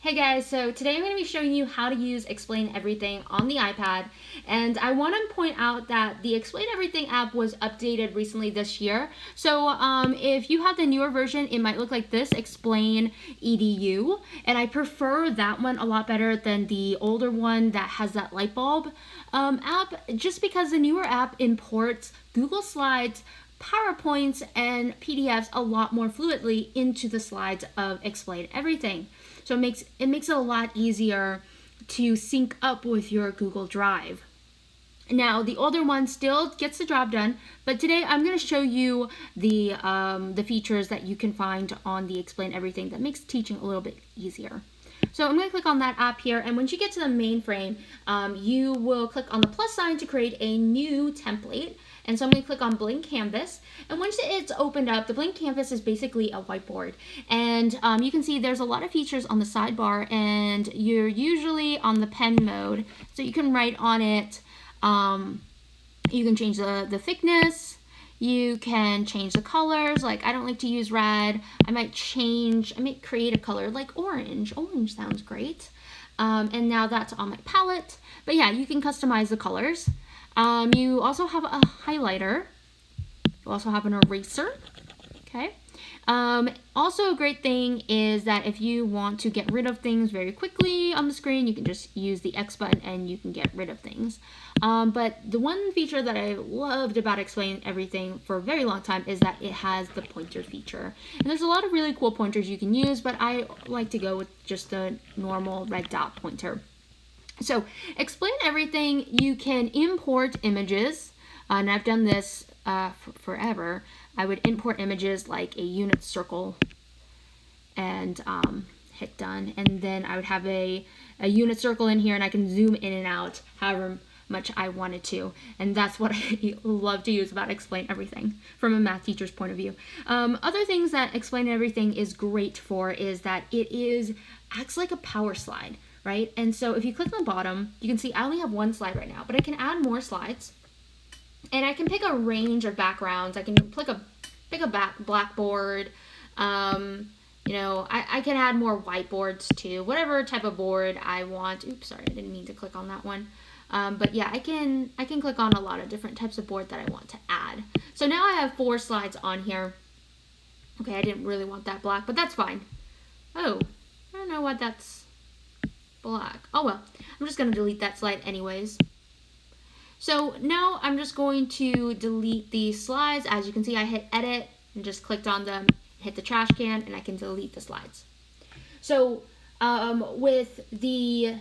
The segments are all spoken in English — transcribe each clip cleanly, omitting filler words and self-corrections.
Hey guys, so today I'm going to be showing you how to use Explain Everything on the iPad, and I want to point out that the Explain Everything app was updated recently this year. So if you have the newer version, it might look like this, Explain EDU, and I prefer that one a lot better than the older one that has that light bulb app, just because the newer app imports Google Slides, PowerPoints, and PDFs a lot more fluidly into the slides of Explain Everything. So it makes it a lot easier to sync up with your Google Drive. Now, the older one still gets the job done, but today I'm going to show you the features that you can find on the Explain Everything that makes teaching a little bit easier. So I'm going to click on that app here, and once you get to the main frame, you will click on the plus sign to create a new template. And so I'm going to click on blank canvas, and once it's opened up, the blank canvas is basically a whiteboard. And you can see there's a lot of features on the sidebar, and you're usually on the pen mode, so you can write on it. You can change the thickness. You can change the colors. Like, I don't like to use red. I might create a color like orange. Orange sounds great. And now that's on my palette. But yeah, you can customize the colors. You also have a highlighter. You also have an eraser. Okay. Also a great thing is that if you want to get rid of things very quickly on the screen, you can just use the X button and you can get rid of things. But the one feature that I loved about Explain Everything for a very long time is that it has the pointer feature. And there's a lot of really cool pointers you can use, but I like to go with just the normal red dot pointer. So Explain Everything, you can import images, and I've done this forever. I would import images like a unit circle and hit done, and then I would have a unit circle in here, and I can zoom in and out however much I wanted to, and that's what I love to use about Explain Everything from a math teacher's point of view. Other things that Explain Everything is great for is that it acts like a power slide, right? And so if you click on the bottom, you can see I only have one slide right now, but I can add more slides. And I can pick a range of backgrounds. I can pick a blackboard. I can add more whiteboards too, whatever type of board I want. Oops, sorry, I didn't mean to click on that one. But yeah, I can click on a lot of different types of board that I want to add. So now I have 4 slides on here. Okay, I didn't really want that black, but that's fine. Oh, I don't know what that's black. Oh well, I'm just going to delete that slide anyways. So now I'm just going to delete these slides. As you can see, I hit edit and just clicked on them, hit the trash can, and I can delete the slides. So with the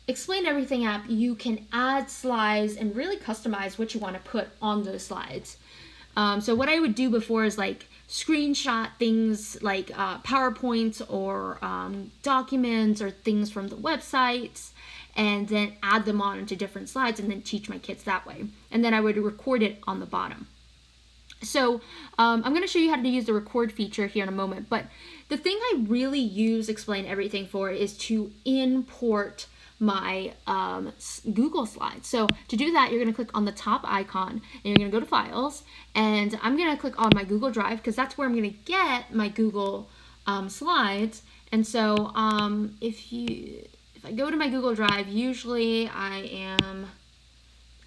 Explain Everything app, you can add slides and really customize what you want to put on those slides. So what I would do before is like screenshot things like PowerPoints or documents or things from the websites, and then add them on into different slides and then teach my kids that way. And then I would record it on the bottom. So I'm going to show you how to use the record feature here in a moment. But the thing I really use Explain Everything for is to import my Google Slides. So to do that, you're going to click on the top icon and you're going to go to Files. And I'm going to click on my Google Drive because that's where I'm going to get my Google Slides. And so if I go to my Google Drive, usually I am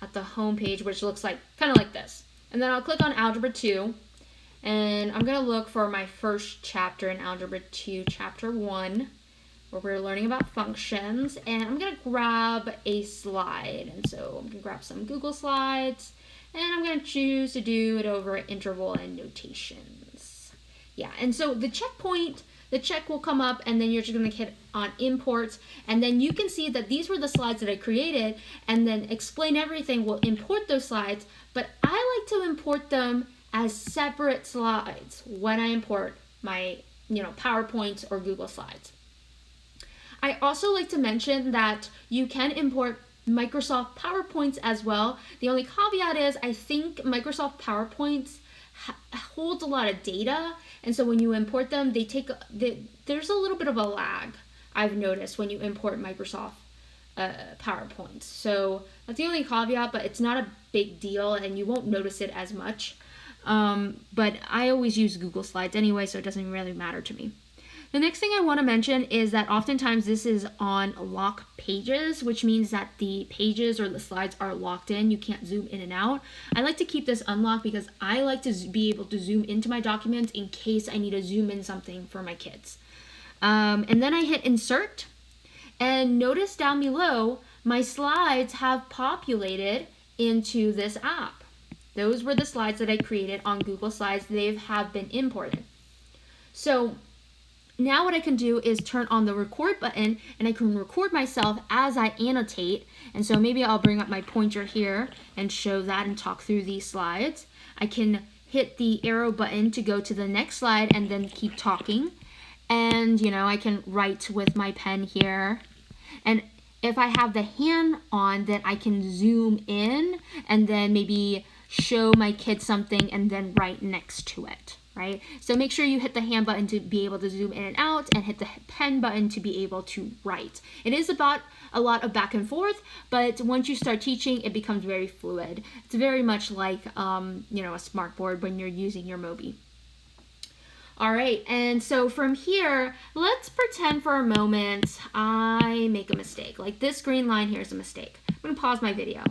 at the home page, which looks like kind of like this. And then I'll click on Algebra 2, and I'm going to look for my first chapter in Algebra 2, Chapter 1, where we're learning about functions. And I'm going to grab a slide. And so I'm going to grab some Google Slides, and I'm going to choose to do it over interval and notations. Yeah, and so the check will come up, and then you're just going to hit on imports, and then you can see that these were the slides that I created, and then Explain Everything will import those slides, but I like to import them as separate slides when I import my PowerPoints or Google Slides. I also like to mention that you can import Microsoft PowerPoints as well. The only caveat is I think Microsoft PowerPoints holds a lot of data, and so when you import them, there's a little bit of a lag, I've noticed, when you import Microsoft PowerPoints. So that's the only caveat, but it's not a big deal and you won't notice it as much. But I always use Google Slides anyway, so it doesn't really matter to me. The next thing I want to mention is that oftentimes this is on lock pages, which means that the pages or the slides are locked in. You can't zoom in and out. I like to keep this unlocked because I like to be able to zoom into my documents in case I need to zoom in something for my kids. And then I hit insert, and notice down below my slides have populated into this app. Those were the slides that I created on Google Slides. They have been imported. So now what I can do is turn on the record button, and I can record myself as I annotate. And so maybe I'll bring up my pointer here and show that and talk through these slides. I can hit the arrow button to go to the next slide and then keep talking. And, you know, I can write with my pen here. And if I have the hand on, then I can zoom in and then maybe show my kids something and then write next to it, right? So make sure you hit the hand button to be able to zoom in and out, and hit the pen button to be able to write. It is about a lot of back and forth, but once you start teaching, it becomes very fluid. It's very much like, you know, a smartboard when you're using your Mobi. All right, and so from here, let's pretend for a moment I make a mistake. Like this green line here is a mistake. I'm gonna pause my video.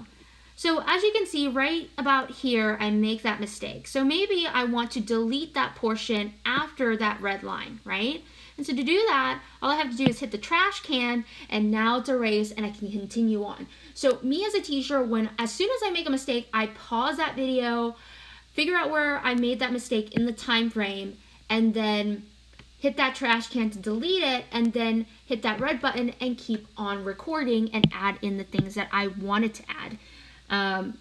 So as you can see right about here, I make that mistake. So maybe I want to delete that portion after that red line, right? And so to do that, all I have to do is hit the trash can, and now it's erased and I can continue on. So me as a teacher, as soon as I make a mistake, I pause that video, figure out where I made that mistake in the time frame, and then hit that trash can to delete it, and then hit that red button and keep on recording and add in the things that I wanted to add.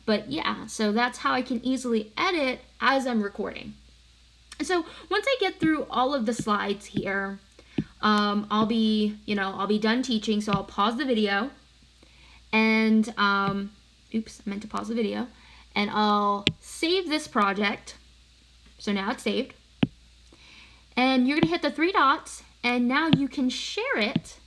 But yeah, so that's how I can easily edit as I'm recording. So once I get through all of the slides here, I'll be done teaching. So I'll pause the video, and oops, I meant to pause the video, and I'll save this project. So now it's saved. And you're gonna hit the three dots, and now you can share it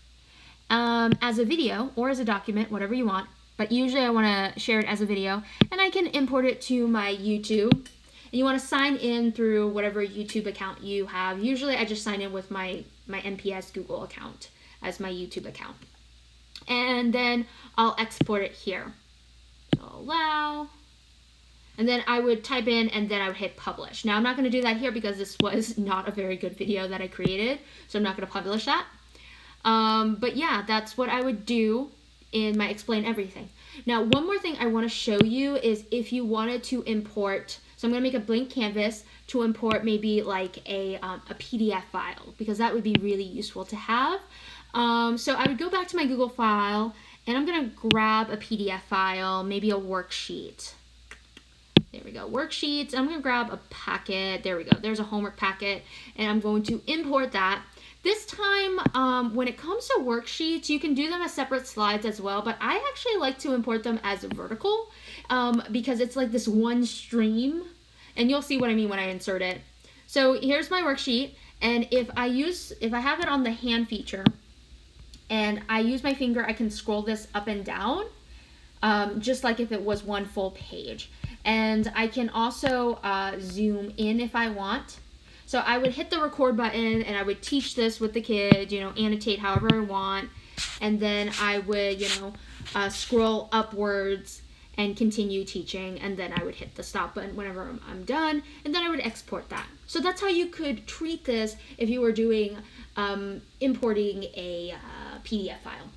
as a video or as a document, whatever you want. But usually I want to share it as a video, and I can import it to my YouTube. And you want to sign in through whatever YouTube account you have. Usually I just sign in with my NPS Google account as my YouTube account. And then I'll export it here. So allow. And then I would type in, and then I would hit publish. Now I'm not going to do that here because this was not a very good video that I created, so I'm not going to publish that. But yeah, that's what I would do in my explain everything. Now, one more thing I want to show you is if you wanted to import, so I'm going to make a blank canvas to import maybe like a PDF file, because that would be really useful to have. So I would go back to my Google file, and I'm going to grab a PDF file, maybe a worksheet. There we go, worksheets. I'm going to grab a packet. There we go. There's a homework packet, and I'm going to import that. This time, when it comes to worksheets, you can do them as separate slides as well, but I actually like to import them as vertical because it's like this one stream, and you'll see what I mean when I insert it. So here's my worksheet, and if I have it on the hand feature, and I use my finger, I can scroll this up and down, just like if it was one full page. And I can also zoom in if I want. So I would hit the record button, and I would teach this with the kids, annotate however I want. And then I would, scroll upwards and continue teaching. And then I would hit the stop button whenever I'm done. And then I would export that. So that's how you could treat this if you were doing, importing a PDF file.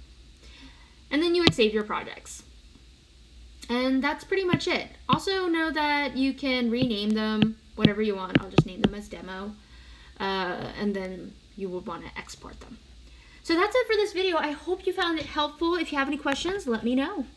And then you would save your projects. And that's pretty much it. Also know that you can rename them whatever you want. I'll just name them as demo. And then you would want to export them. So that's it for this video. I hope you found it helpful. If you have any questions, let me know.